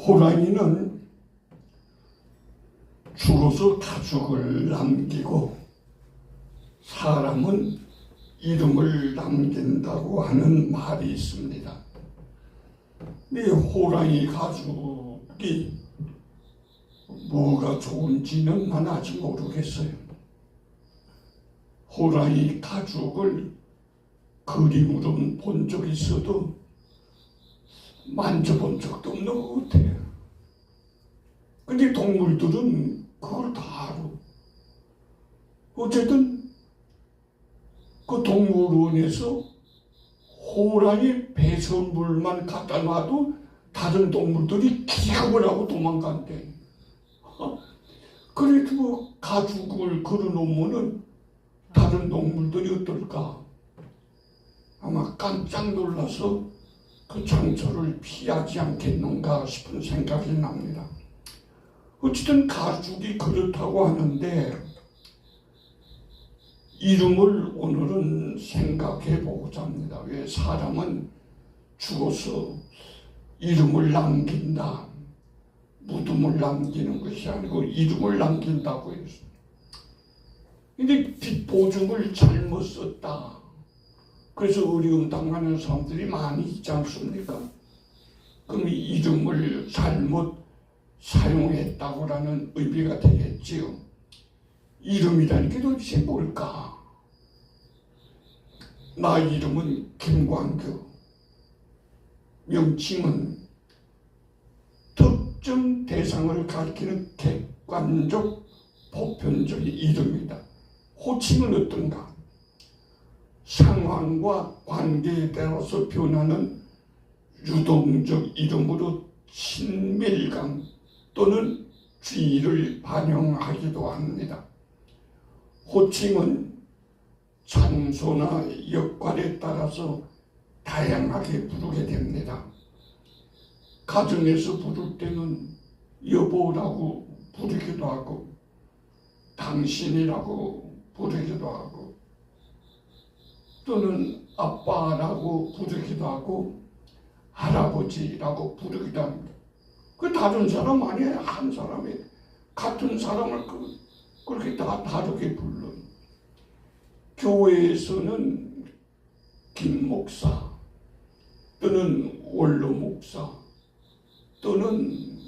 호랑이는 죽어서 가죽을 남기고 사람은 이름을 남긴다고 하는 말이 있습니다. 이 호랑이 가죽이 뭐가 좋은지는 난 아직 모르겠어요. 호랑이 가죽을 그림으로는 본 적이 있어도 만져본 적도 없는 것 같아요. 근데 동물들은 그걸 다 알아. 어쨌든 그 동물원에서 호랑이 배설물만 갖다 놔도 다른 동물들이 기겁을 하고 도망간대. 그래도 뭐 가죽을 걸어놓으면은 다른 동물들이 어떨까? 아마 깜짝 놀라서 그 상처를 피하지 않겠는가 싶은 생각이 납니다. 어쨌든 가죽이 그렇다고 하는데 이름을 오늘은 생각해 보고자 합니다. 왜 사람은 죽어서 이름을 남긴다. 무덤을 남기는 것이 아니고 이름을 남긴다고 했어요. 근데 빚보증을 잘못 썼다. 그래서 어려움 당하는 사람들이 많이 있지 않습니까? 그럼 이름을 잘못 사용했다고라는 의미가 되겠지요. 이름이라는 게 도대체 뭘까? 나 이름은 김광규. 명칭은 특정 대상을 가리키는 객관적 보편적인 이름이다. 호칭은 어떤가? 상황과 관계에 따라서 변하는 유동적 이름으로 친밀감 또는 주의를 반영하기도 합니다. 호칭은 장소나 역할에 따라서 다양하게 부르게 됩니다. 가정에서 부를 때는 여보라고 부르기도 하고 당신이라고 부르기도 하고 또는 아빠라고 부르기도 하고 할아버지라고 부르기도 합니다. 그 다른 사람 아니에요. 한 사람이 같은 사람을 그렇게 다 다르게 불러요. 교회에서는 김 목사 또는 원로 목사 또는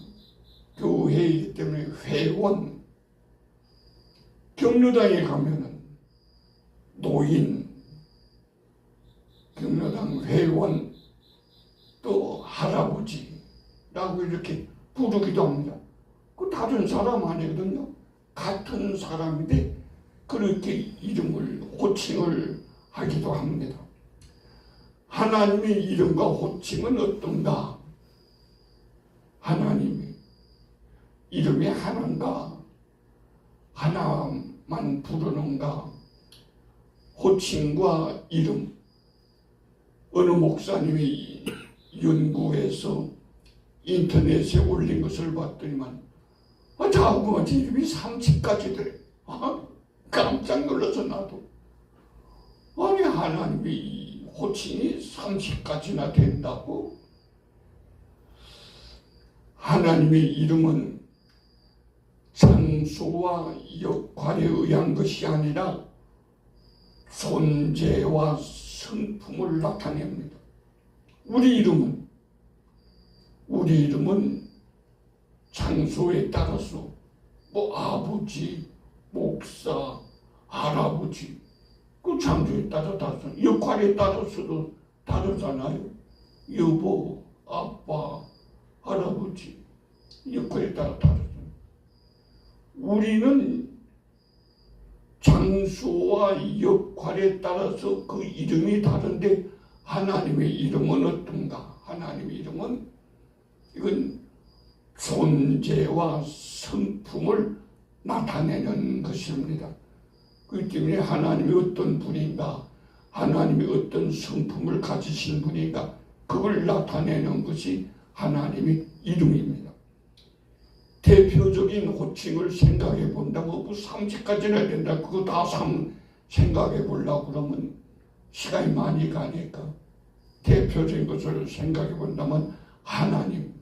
교회이기 때문에 회원, 경로당에 가면은 노인, 경로당 회원, 또 할아버지라고 이렇게 부르기도 합니다. 그 다른 사람 아니거든요. 같은 사람인데 그렇게 이름을 호칭을 하기도 합니다. 하나님의 이름과 호칭은 어떤가? 하나님의 이름이 하나인가? 하나만 부르는가? 호칭과 이름. 어느 목사님이 연구해서 인터넷에 올린 것을 봤더니만 자꾸만 이름이 30가지 돼. 깜짝 놀라서 나도. 아니 하나님의 호칭이 30가지나 된다고? 하나님의 이름은 장소와 역할에 의한 것이 아니라 존재와 성품을 나타냅니다. 우리 이름은 장소에 따라서 뭐 아버지, 목사, 할아버지 그 장소에 따라 다르잖아요. 역할에 따라서도 다르잖아요. 여보, 아빠, 할아버지 역할에 따라 다르잖아요. 우리는 장소와 역할에 따라서 그 이름이 다른데 하나님의 이름은 어떤가? 하나님의 이름은 이건 존재와 성품을 나타내는 것입니다. 그렇기 때문에 하나님이 어떤 분인가, 하나님이 어떤 성품을 가지신 분인가, 그걸 나타내는 것이 하나님의 이름입니다. 대표적인 호칭을 생각해 본다고 뭐 30가지나 된다. 그거 다 생각해 보려고 그러면 시간이 많이 가니까 대표적인 것을 생각해 본다면 하나님,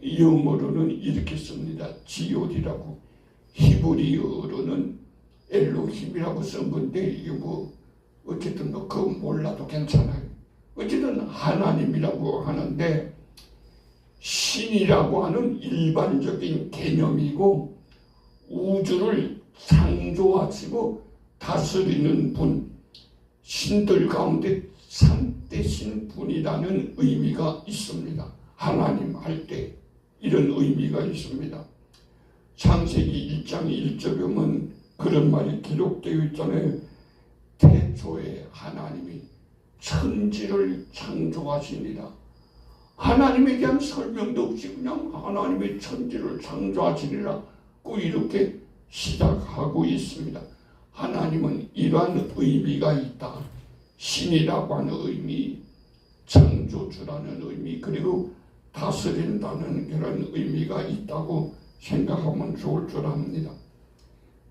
영어로는 이렇게 씁니다. 지오디라고. 히브리어로는 엘로힘이라고 쓴 건데 이게 뭐 어쨌든 뭐 그거 몰라도 괜찮아요. 어쨌든 하나님이라고 하는데 신이라고 하는 일반적인 개념이고 우주를 창조하시고 다스리는 분, 신들 가운데 참되신 분이라는 의미가 있습니다. 하나님 할 때 이런 의미가 있습니다. 창세기 1장 1절에 보면 그런 말이 기록되어 있잖아요. 태초에 하나님이 천지를 창조하시니라. 하나님에 대한 설명도 없이 그냥 하나님의 천지를 창조하시니라 꼭 이렇게 시작하고 있습니다. 하나님은 이러한 의미가 있다. 신이라고 하는 의미, 창조주라는 의미, 그리고 다스린다는 그런 의미가 있다고 생각하면 좋을 줄 압니다.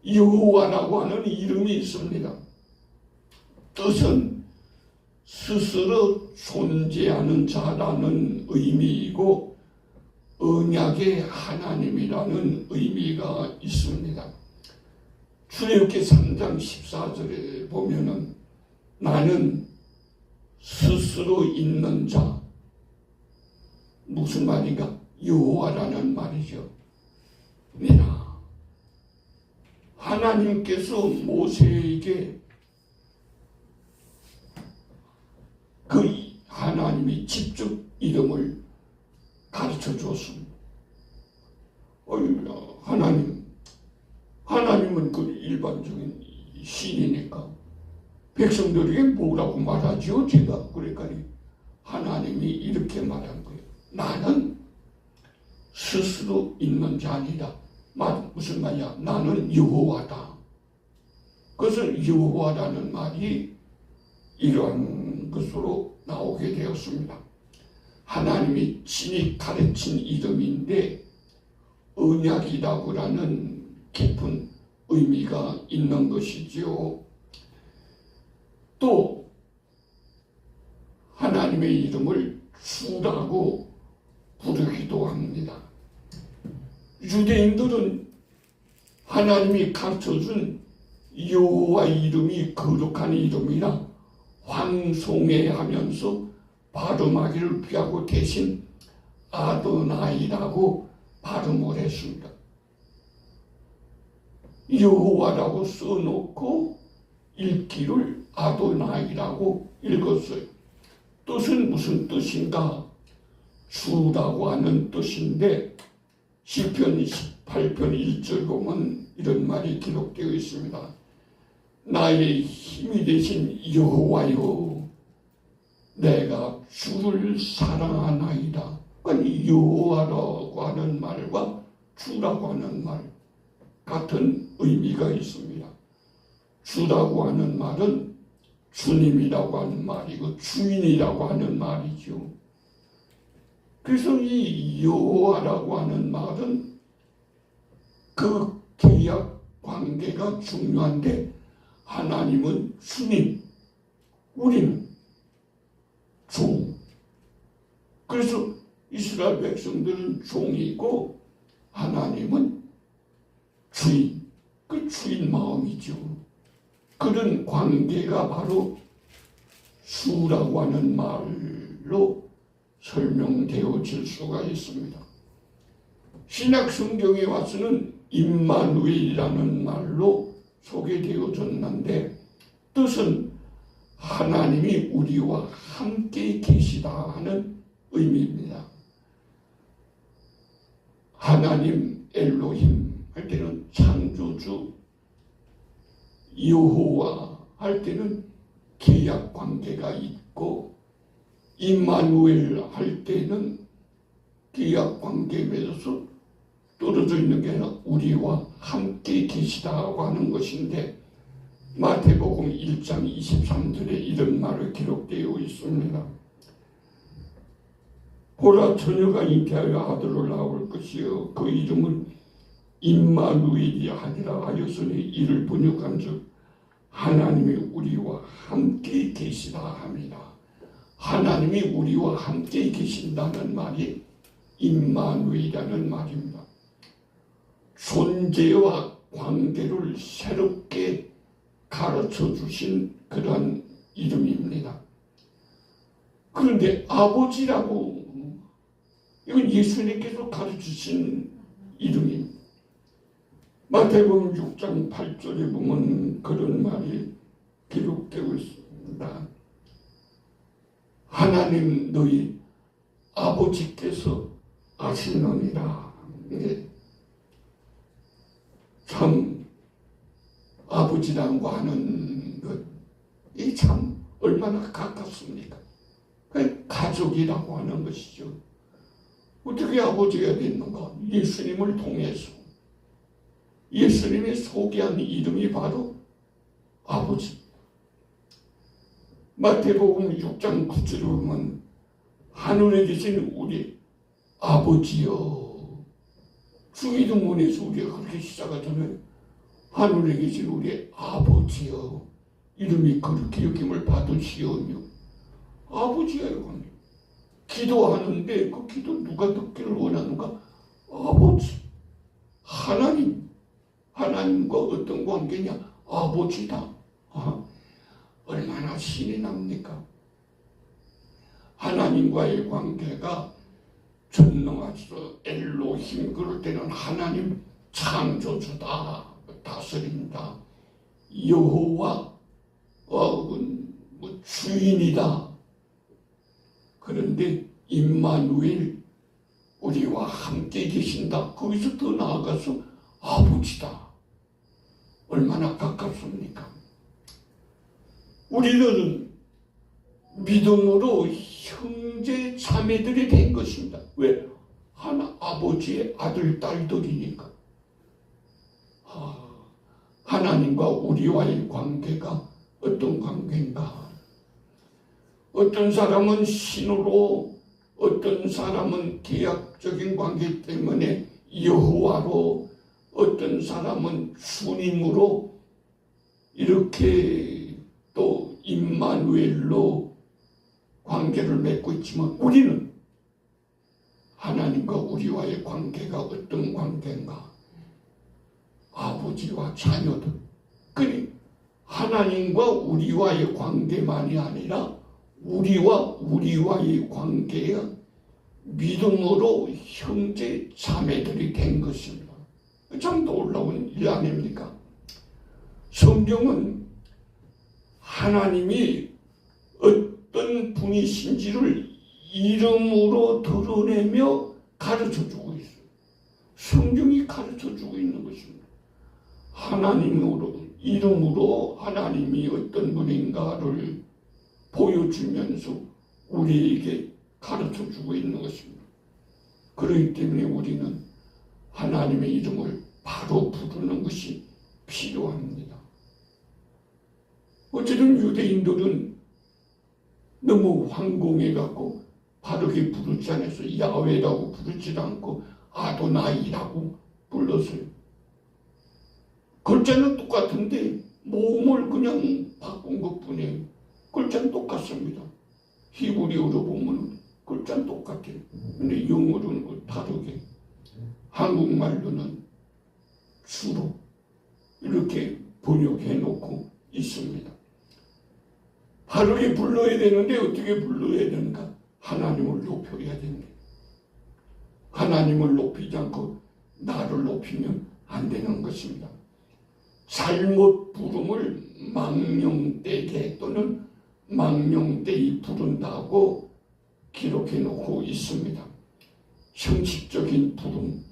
여호와라고 하는 이름이 있습니다. 뜻은 스스로 존재하는 자라는 의미이고 언약의 하나님이라는 의미가 있습니다. 출애굽기 3장 14절에 보면은 나는 스스로 있는 자, 무슨 말인가? 여호와라는 말이죠. 내가 하나님께서 모세에게 그 하나님이 직접 이름을 가르쳐 주었습니다. 하나님은 그 일반적인 신이니까 백성들에게 뭐라고 말하지요? 제가 그러니까 하나님이 이렇게 말한 거예요. 나는 스스로 있는 자 아니다. 무슨 말이야? 나는 여호와다. 그래서 여호와라는 말이 이러한 것으로 나오게 되었습니다. 하나님이 친히 가르친 이름인데 언약이라고 하는 깊은 의미가 있는 것이지요. 또 하나님의 이름을 주라고 부르기도 합니다. 유대인들은 하나님이 가르쳐준 여호와 이름이 거룩한 이름이라 황송해하면서 발음하기를 피하고 대신 아도나이라고 발음을 했습니다. 여호와라고 써놓고 읽기를 아도나이라고 읽었어요. 뜻은 무슨 뜻인가? 주라고 하는 뜻인데 시편 18편 1절 보면 이런 말이 기록되어 있습니다. 나의 힘이 되신 여호와여, 내가 주를 사랑하나이다. 아니 여호와라고 하는 말과 주라고 하는 말 같은 의미가 있습니다. 주라고 하는 말은 주님이라고 하는 말이고 주인이라고 하는 말이죠. 그래서 이 여호와라고 하는 말은 그 계약 관계가 중요한데 하나님은 주님, 우리는 종. 그래서 이스라엘 백성들은 종이고 하나님은 주인, 그 주인 마음이죠. 그런 관계가 바로 주라고 하는 말로 설명되어질 수가 있습니다. 신약 성경에 와서는 임마누엘이라는 말로 소개되어졌는데 뜻은 하나님이 우리와 함께 계시다 하는 의미입니다. 하나님 엘로힘 할 때는 창조주, 여호와 할 때는 계약 관계가 있고 임마누엘 할 때는 계약 관계에 맺어서 떨어져 있는 게 아니라 우리와 함께 계시다고 하는 것인데 마태복음 1장 23절에 이런 말이 기록되어 있습니다. 보라, 처녀가 잉태하여 아들을 낳을 것이요 그 이름은 임마누엘이 하리라 하였으니 이를 번역한즉 하나님이 우리와 함께 계시다 합니다. 하나님이 우리와 함께 계신다는 말이 임마누엘이라는 말입니다. 존재와 관계를 새롭게 가르쳐 주신 그런 이름입니다. 그런데 아버지라고, 이건 예수님께서 가르치신 이름입니다. 마태복음 6장 8절에 보면 그런 말이 기록되고 있습니다. 하나님 너희 아버지께서 아시느니라. 참 아버지라고 하는 것이 참 얼마나 가깝습니까? 가족이라고 하는 것이죠. 어떻게 아버지가 됐는가? 예수님을 통해서. 예수님이 소개한 이름이 바로 아버지. 마태복음 6장 9절에 보면 하늘에 계신 우리 아버지여. 주기도문에서 우리가 그렇게 시작하잖아요. 하늘에 계신 우리 아버지여. 이름이 그렇게 여김을 받으시오며. 아버지예요. 기도하는데 그 기도 누가 듣기를 원하는가? 아버지. 하나님과 어떤 관계냐? 아버지다. 얼마나 신이 납니까? 하나님과의 관계가 전능하시고 엘로힘, 그럴 때는 하나님 창조주다, 다스린다, 여호와 주인이다. 그런데 임마누엘, 우리와 함께 계신다. 거기서 더 나아가서 아버지다. 얼마나 가깝습니까? 우리는 믿음으로 형제 자매들이 된 것입니다. 왜? 아버지의 아들, 딸들이니까. 하나님과 우리와의 관계가 어떤 관계인가? 어떤 사람은 신으로, 어떤 사람은 계약적인 관계 때문에 여호와로, 어떤 사람은 주님으로, 이렇게 또 임마누엘로 관계를 맺고 있지만, 우리는 하나님과 우리와의 관계가 어떤 관계인가? 아버지와 자녀들. 그러니 하나님과 우리와의 관계만이 아니라 우리와의 관계가 믿음으로 형제 자매들이 된 것입니다. 참 놀라운 일 아닙니까? 성경은 하나님이 어떤 분이신지를 이름으로 드러내며 가르쳐주고 있어요. 성경이 가르쳐주고 있는 것입니다. 이름으로 하나님이 어떤 분인가를 보여주면서 우리에게 가르쳐주고 있는 것입니다. 그렇기 때문에 우리는 하나님의 이름을 바로 부르는 것이 필요합니다. 어쨌든 유대인들은 너무 황공해갖고 바르게 부르지 않아서 야훼라고 부르지 않고 아도나이라고 불렀어요. 글자는 똑같은데 모음을 그냥 바꾼 것뿐이에요. 글자는 똑같습니다. 히브리어로 보면 글자는 똑같아요. 근데 영어로는 다르게, 한국말로는 주로 이렇게 번역해 놓고 있습니다. 바르게 불러야 되는데 어떻게 불러야 되는가? 하나님을 높여야 됩니다. 하나님을 높이지 않고 나를 높이면 안 되는 것입니다. 잘못 부름을 망령되게 또는 망령되이 부른다고 기록해 놓고 있습니다. 형식적인 부름,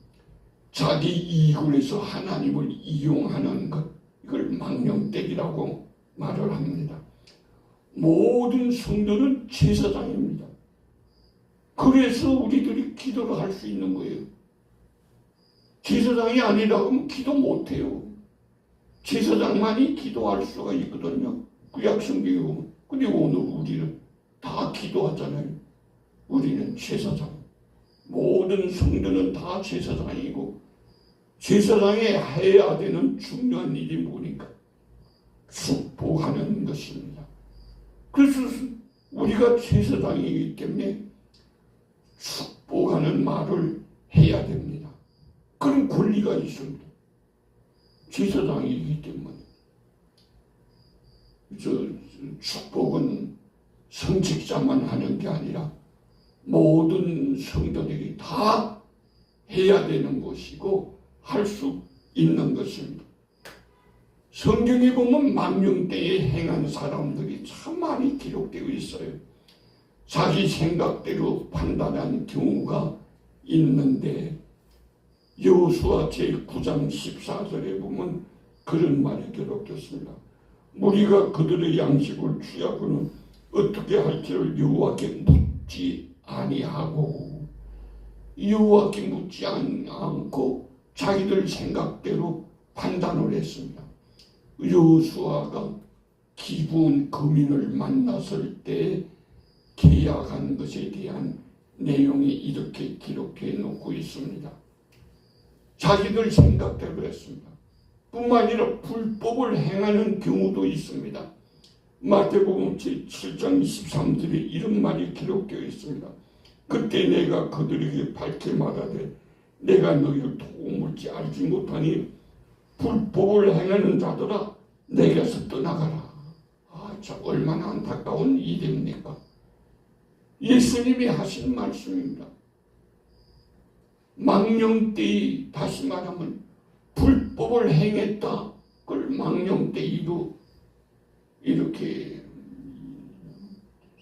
자기 이익을 위해서 하나님을 이용하는 것, 이걸 망령되기라고 말을 합니다. 모든 성도는 제사장입니다. 그래서 우리들이 기도를 할 수 있는 거예요. 제사장이 아니라고 하면 기도 못해요. 제사장만이 기도할 수가 있거든요. 구약성경에 보면. 근데 오늘 우리는 다 기도하잖아요. 우리는 제사장. 모든 성도는 다 제사장이고, 제사장이 해야 되는 중요한 일이 뭐니까? 축복하는 것입니다. 그래서 우리가 제사장이기 때문에 축복하는 말을 해야 됩니다. 그런 권리가 있습니다. 제사장이기 때문에. 축복은 성직자만 하는 게 아니라 모든 성도들이 다 해야 되는 것이고 할 수 있는 것입니다. 성경에 보면 망령되이 행한 사람들이 참 많이 기록되어 있어요. 자기 생각대로 판단한 경우가 있는데 여호수아 제9장 14절에 보면 그런 말이 기록됐습니다. 무리가 그들의 양식을 취하고는 어떻게 할지를 여호와께 묻지 아니하고, 여호와께 묻지 않고 자기들 생각대로 판단을 했습니다. 여호수아가 기브온 거민을 만났을 때 계약한 것에 대한 내용이 이렇게 기록해 놓고 있습니다. 자기들 생각대로 했습니다. 뿐만 아니라 불법을 행하는 경우도 있습니다. 마태복음 제7장 23절에 이런 말이 기록되어 있습니다. 그때 내가 그들에게 밝게 말하되 내가 너희를 도움을지 알지 못하니 불법을 행하는 자들아 내게서 떠나가라. 참 얼마나 안타까운 일입니까? 예수님이 하신 말씀입니다. 망령되이, 다시 말하면 불법을 행했다. 그걸 망령되이로 이렇게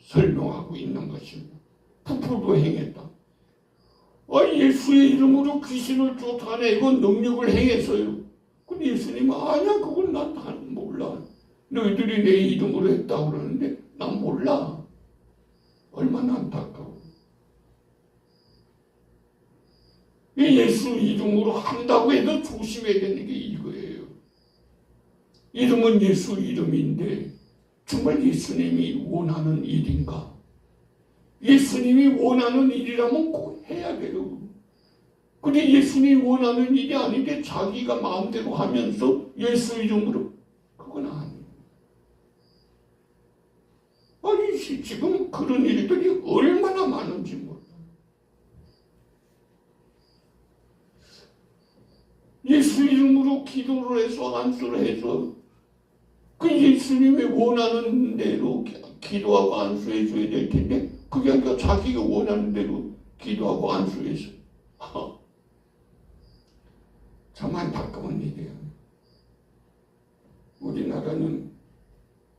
설명하고 있는 것입니다. 불법을 행했다. 예수의 이름으로 귀신을 쫓아내고 능력을 행했어요. 근데 예수님은 아니야, 그건 난 몰라. 너희들이 내 이름으로 했다고 그러는데 난 몰라. 얼마나 안타까워. 예수 이름으로 한다고 해도 조심해야 되는 게 이거예요. 이름은 예수 이름인데 정말 예수님이 원하는 일인가? 예수님이 원하는 일이라면 꼭 해야 돼요. 근데 예수님이 원하는 일이 아닌데 자기가 마음대로 하면서 예수 이름으로, 그건 아니에요. 아니 지금 그런 일들이 얼마나 많은지 몰라요. 예수 이름으로 기도를 해서 안수를 해서 그 예수님이 원하는 대로 기도하고 안수해 줘야 될 텐데 그게 아니라 자기가 원하는 대로 기도하고 안수해서 참 안타까운 일이에요. 우리나라는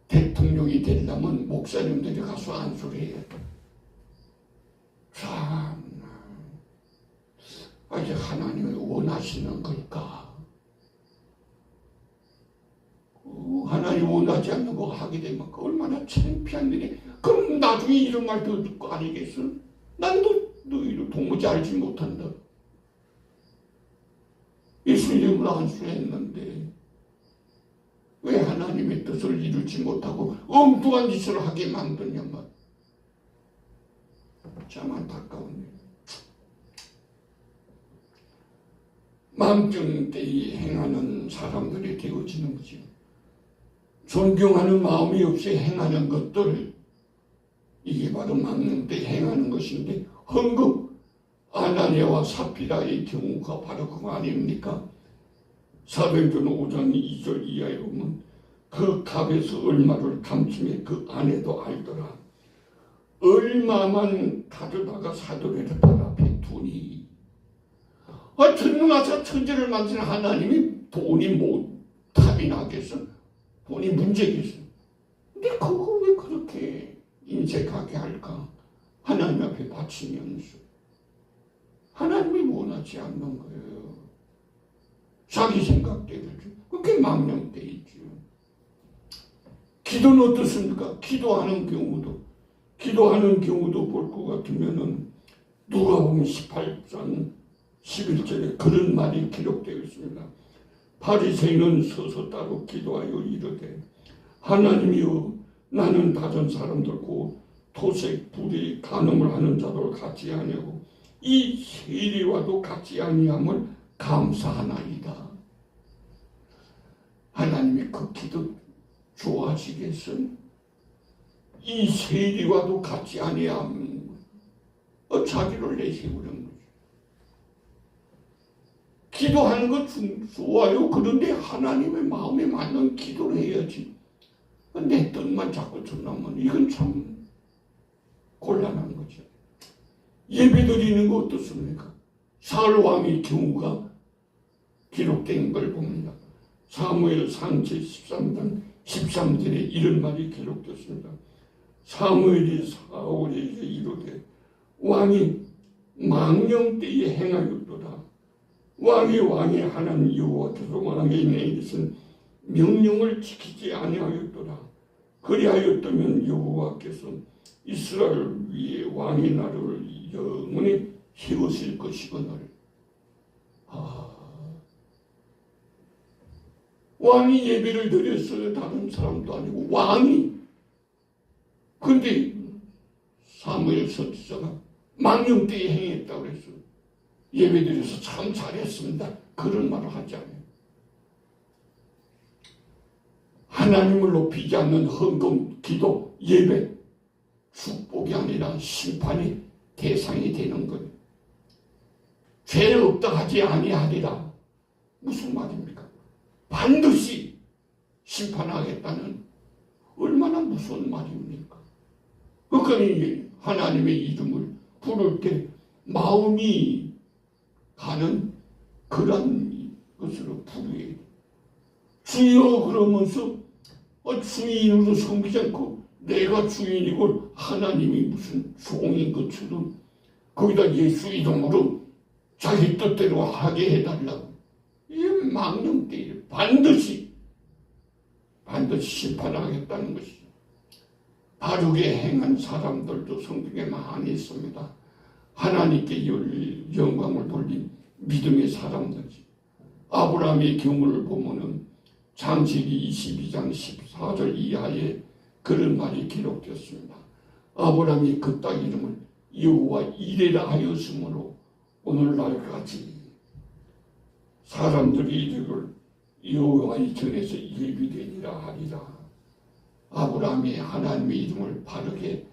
대통령이 되려면 목사님들이 가서 안수를 해야 돼. 참 아직 하나님이 원하시는 걸까? 하나님 원하지 않는 거 하게 되면 얼마나 창피한 일이. 그럼 나중에 이런 말도 듣고 아니겠어? 난 너희를 도무지 알지 못한다. 예수 이름으로 안수했는데 왜 하나님의 뜻을 이루지 못하고 엉뚱한 짓을 하게 만드냐면 참 안타까운 일. 망령되이 행하는 사람들이 되어지는 거죠. 존경하는 마음이 없이 행하는 것들, 이게 바로 망령되이 행하는 것인데 헌금 아나니아와 삽비라의 경우가 바로 그거 아닙니까? 사도행전 5장 2절 이하에 보면 그 값에서 얼마를 감추며 그 아내도 알더라. 얼마만 가져다가 사도에다 팔아 백두니. 전능하사 천지를 만드는 하나님이 돈이 뭐 탑이 나겠어? 돈이 문제겠어? 근데 그거 왜 그렇게 인색하게 할까? 하나님 앞에 바치면서 하나님이 원하지 않는 거예요. 자기 생각대로. 그게 망령되이죠. 기도는 어떻습니까? 기도하는 경우도 볼 것 같으면은 누가복음 18장 11절에 그런 말이 기록되어 있습니다. 바리새인은 서서 따로 기도하여 이르되 하나님이여 나는 다른 사람들 곧 토색, 불의, 간음을 하는 자들 같지 아니하고 이 세리와도 같지 아니함을 감사하나이다. 하나님이 그 기도 좋아하시겠어요? 이 세리와도 같지 아니함. 자기를 내세우는 거죠. 기도하는 것 좋아요. 그런데 하나님의 마음에 맞는 기도를 해야지. 내 뜻만 자꾸 전하면 이건 참 곤란한 거죠. 예배 드리는 거 어떻습니까? 사울 왕의 경우가 기록된 걸 봅니다. 사무엘상 제13장 13절에 이런 말이 기록됐습니다. 사무엘이 사울에게 이르되 왕이 망령 때에 행하였도다. 왕이 하나님 여호와께서 왕에게 내리신 명령을 지키지 아니하였도다. 그리하였다면 여호와께서 이스라엘 위에 왕의 나라를 영원히 세우실 것이거늘. 왕이 예배를 드렸어요. 다른 사람도 아니고 왕이. 근데 사무엘 선지자가 망령 때에 행했다고 그랬어요. 예배 드려서 참 잘했습니다. 그런 말을 하지 않아요. 하나님을 높이지 않는 헌금, 기도, 예배, 축복이 아니라 심판의 대상이 되는 거예요. 죄 없다 하지 아니하리라. 무슨 말입니까? 반드시 심판하겠다는 얼마나 무서운 말입니까? 그러니까 하나님의 이름을 부를 때 마음이 가는 그런 것으로 부르어야 돼. 주여 그러면서 주인으로 섬기지 않고 내가 주인이고 하나님이 무슨 종인 것처럼 거기다 예수 이름으로 자기 뜻대로 하게 해달라고. 이 망령 때에 반드시 심판하겠다는 것이죠. 바르게 행한 사람들도 성경에 많이 있습니다. 하나님께 영광을 돌린 믿음의 사람들이지. 아브라함의 경우를 보면은 창세기 22장 14절 이하에 그런 말이 기록되었습니다. 아브라함이 그 땅 이름을 여호와 이레라 하였으므로 오늘날까지 사람들이 이름을 여호와의 전에서 예비되니라 하리라. 아브라함이 하나님의 이름을 바르게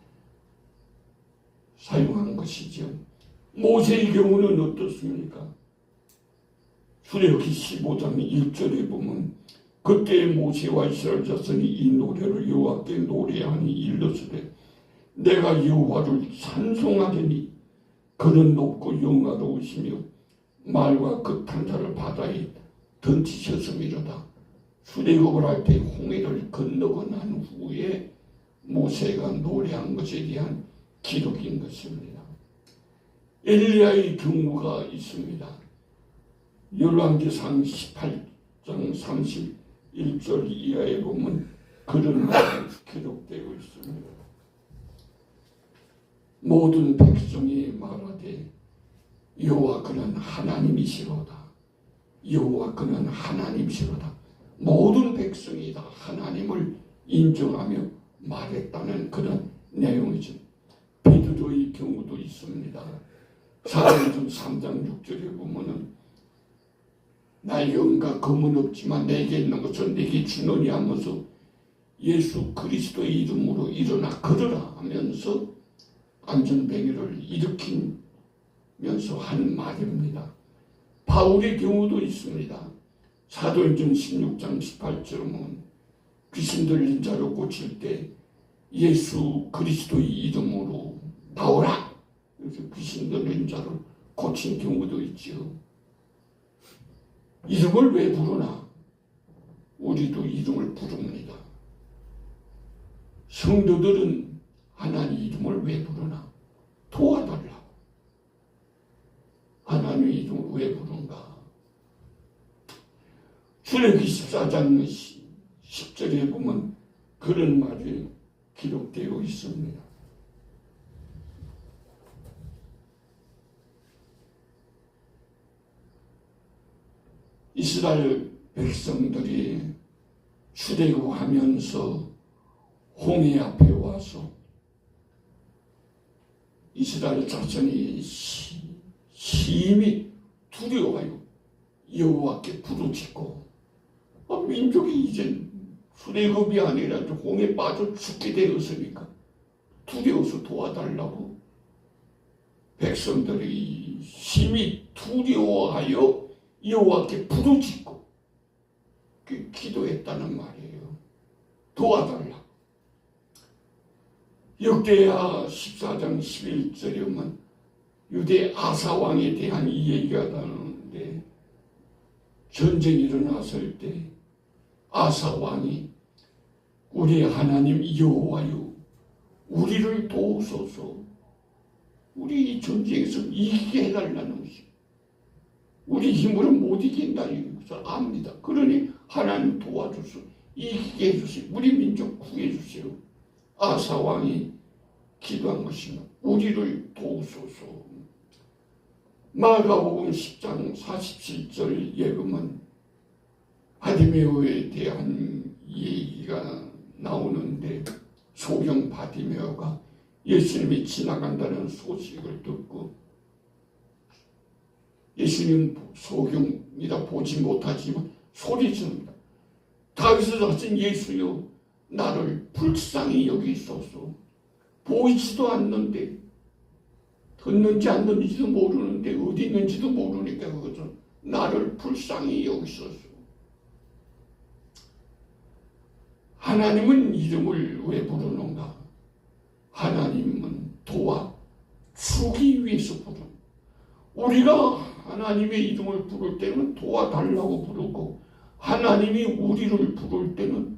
사용한 것이죠. 모세의 경우는 어떻습니까? 출애굽기 15장 1절에 보면 그때 모세와 이스라엘 자손이 이 노래를 여호와께 노래하니 일렀으되 내가 여호와를 찬송하리니 그는 높고 영화로우시며 말과 그 탄자를 바다에 던지셨음이로다. 출애굽을 할 때 홍해를 건너고 난 후에 모세가 노래한 것에 대한 기록인 것입니다. 엘리야의 경우가 있습니다. 열왕기상 18장 31절 이하에 보면 그런 말이 기록되고 있습니다. 모든 백성이 말하되 여호와 그는 하나님이시로다. 여호와 그는 하나님이시로다. 모든 백성이 다 하나님을 인정하며 말했다는 그런 내용이죠. 베드로의 경우도 있습니다. 사도행전 3장 6절에 보면은 나의 영과 검은 없지만 내게 있는 것을 내게 주노니 하면서 예수 그리스도의 이름으로 일어나 걸으라 하면서 안전뱅이를 일으키면서 한 말입니다. 바울의 경우도 있습니다. 사도행전 16장 18절은 귀신 들린 자를 고칠 때 예수 그리스도의 이름으로 나오라. 그래서 귀신 들린 자를 고친 경우도 있죠. 이름을 왜 부르나? 우리도 이름을 부릅니다. 성도들은 하나님 이름을 왜 부르나? 도와달라고. 하나님 이름을 왜 부른가? 출애굽기 14장 10절에 보면 그런 말이 기록되어 있습니다. 이스라엘 백성들이 출애굽하면서 홍해 앞에 와서 이스라엘 자손이 심히 두려워하여 여호와께 부르짖고 민족이 이제 출애굽이 아니라 홍해에 빠져 죽게 되었으니까 두려워서 도와달라고 백성들이 심히 두려워하여 여호와께 부르짖고 기도했다는 말이에요. 도와달라. 역대하 14장 11절에 보면 유대 아사 왕에 대한 이 얘기가 나오는데, 전쟁이 일어났을 때 아사 왕이 우리 하나님 여호와여 우리를 도우소서, 우리 이 전쟁에서 이기게 해달라는 것이, 우리 힘으로 못 이긴다 이것을 압니다. 그러니 하나님 도와주소, 이기게 해주세요, 우리 민족 구해주세요. 아사 왕이 기도한 것입니다. 우리를 도우소서. 마가복음 10장 47절 예금은 바디메오에 대한 얘기가 나오는데, 소경 바디메오가 예수님이 지나간다는 소식을 듣고, 예수님 소경이라 보지 못하지만 소리칩니다. 다윗의 자신 예수여 나를 불쌍히 여기소서. 보이지도 않는데, 듣는지 안 듣는지도 모르는데, 어디 있는지도 모르니까 그것은 나를 불쌍히 여기소서. 하나님은 이름을 왜 부르는가? 하나님은 도와주기 위해서 부르는, 우리가 하나님의 이름을 부를 때는 도와달라고 부르고, 하나님이 우리를 부를 때는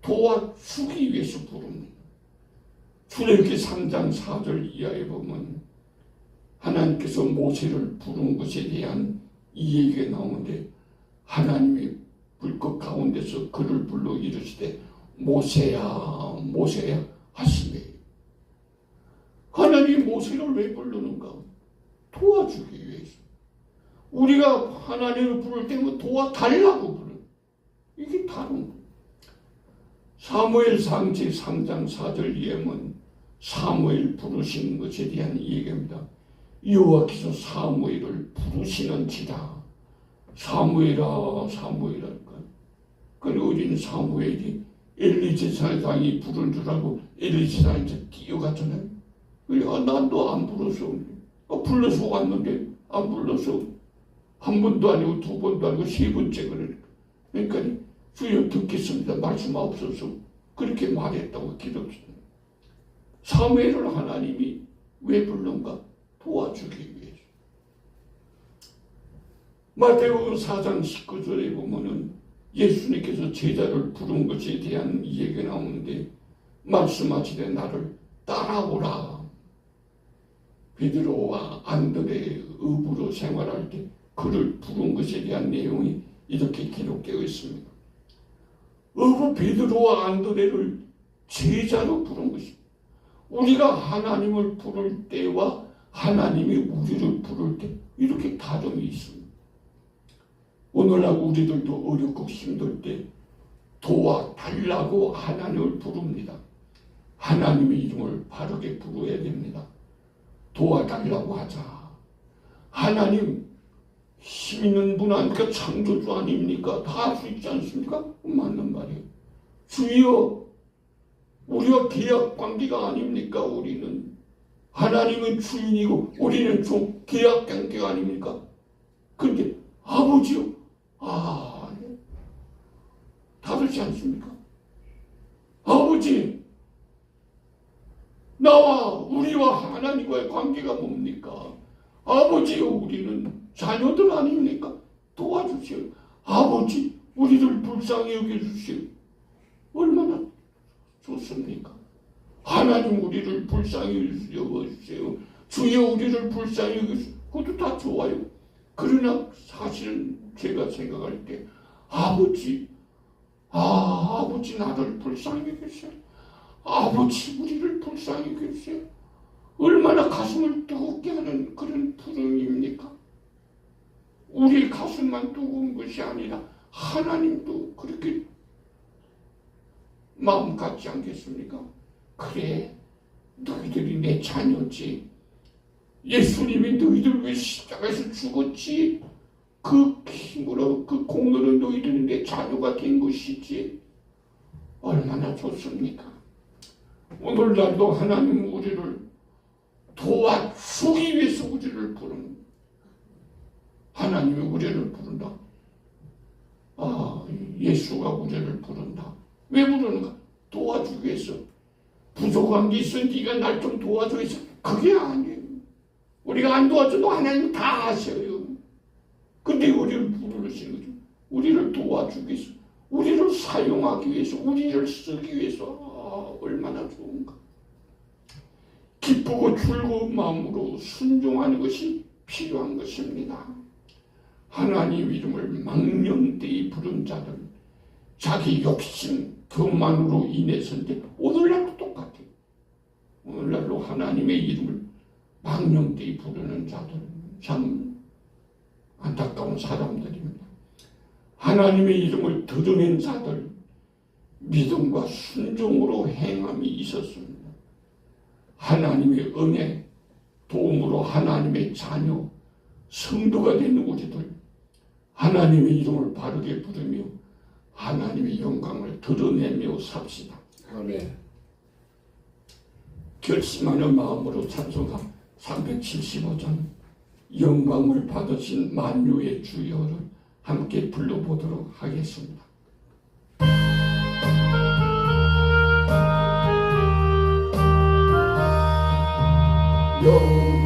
도와주기 위해서 부릅니다. 출애굽기 3장 4절 이하에 보면 하나님께서 모세를 부른 것에 대한 이 얘기가 나오는데, 하나님이 불꽃 가운데서 그를 불러 이르시되 모세야 모세야 하시매. 하나님이 모세를 왜 부르는가? 도와주기 위해서. 우리가 하나님을 부를 때는 도와달라고 부르는, 이게 다른 거예요. 사무엘상 제3장 4절 이하면 사무엘 부르시는 것에 대한 얘기입니다. 여호와께서 사무엘을 부르시는지라. 사무엘아 사무엘아. 그리고 우리는 사무엘이 엘리 제사장이 부른 줄 알고 엘리 제사장이 뛰어갔잖아요. 난 너 안 불러서, 불러서 왔는데 안 불러서, 한 번도 아니고 두 번도 아니고 세 번째 그러니까 주여 듣겠습니다 말씀하옵소서 그렇게 말했다고 기록했습니다. 사무엘을 하나님이 왜 부른가? 도와주기 위해서. 마태복음 4장 19절에 보면은 예수님께서 제자를 부른 것에 대한 얘기가 나오는데, 말씀하시되 나를 따라오라. 베드로와 안드레의 의부로 생활할 때 그를 부른 것에 대한 내용이 이렇게 기록되어 있습니다. 의부 베드로와 안드레를 제자로 부른 것입니다. 우리가 하나님을 부를 때와 하나님이 우리를 부를 때 이렇게 다름이 있습니다. 오늘날 우리들도 어렵고 힘들 때 도와달라고 하나님을 부릅니다. 하나님의 이름을 바르게 부르어야 됩니다. 도와달라고 하자. 하나님 힘 있는 분 아니까, 창조주 아닙니까? 다 할 수 있지 않습니까? 맞는 말이에요. 주여, 우리와 계약 관계가 아닙니까? 우리는 하나님은 주인이고 우리는 좀 계약 관계가 아닙니까? 그런데 아버지요, 다르지 않습니까? 아버지, 나와 우리와 하나님과의 관계가 뭡니까? 아버지요, 우리는 자녀들 아닙니까? 도와주세요. 아버지, 우리를 불쌍히 여겨주세요. 얼마나 좋습니까? 하나님 우리를 불쌍히 여겨주세요. 주여 우리를 불쌍히 여겨주세요. 그것도 다 좋아요. 그러나 사실은 제가 생각할 때 아버지, 아버지 나를 불쌍히 여겨주세요. 아버지 우리를 불쌍히 여겨주세요. 얼마나 가슴을 뜨겁게 하는 그런 부름입니까? 우리 가슴만 뜨거운 것이 아니라 하나님도 그렇게 마음 같지 않겠습니까? 그래, 너희들이 내 자녀지. 예수님이 너희들 위해 십자가에서 죽었지. 그 힘으로, 그 공로로 너희들이 내 자녀가 된 것이지. 얼마나 좋습니까? 오늘날도 하나님 우리를 도와주기 위해서 우리를 부르는, 하나님이 우리를 부른다. 예수가 우리를 부른다. 왜 부르는가? 도와주기 위해서. 부족한 게 있어 네가 날 좀 도와줘 있어. 그게 아니에요. 우리가 안 도와줘도 하나님 다 아셔요. 근데 우리를 부르시는 거죠. 우리를 도와주기 위해서, 우리를 사용하기 위해서, 우리를 쓰기 위해서. 얼마나 좋은가. 기쁘고 즐거운 마음으로 순종하는 것이 필요한 것입니다. 하나님 이름을 망령되이 부른 자들, 자기 욕심, 그것만으로 인해서인데 오늘날도 똑같아요. 오늘날도 하나님의 이름을 망령되이 부르는 자들, 참 안타까운 사람들입니다. 하나님의 이름을 드러낸 자들, 믿음과 순종으로 행함이 있었습니다. 하나님의 은혜, 도움으로 하나님의 자녀, 성도가 되는 우리들, 하나님의 이름을 바르게 부르며 하나님의 영광을 드러내며 삽시다. 아멘. 결심하는 마음으로 찬송가 375장 영광을 받으신 만유의 주여를 함께 불러보도록 하겠습니다. 영광을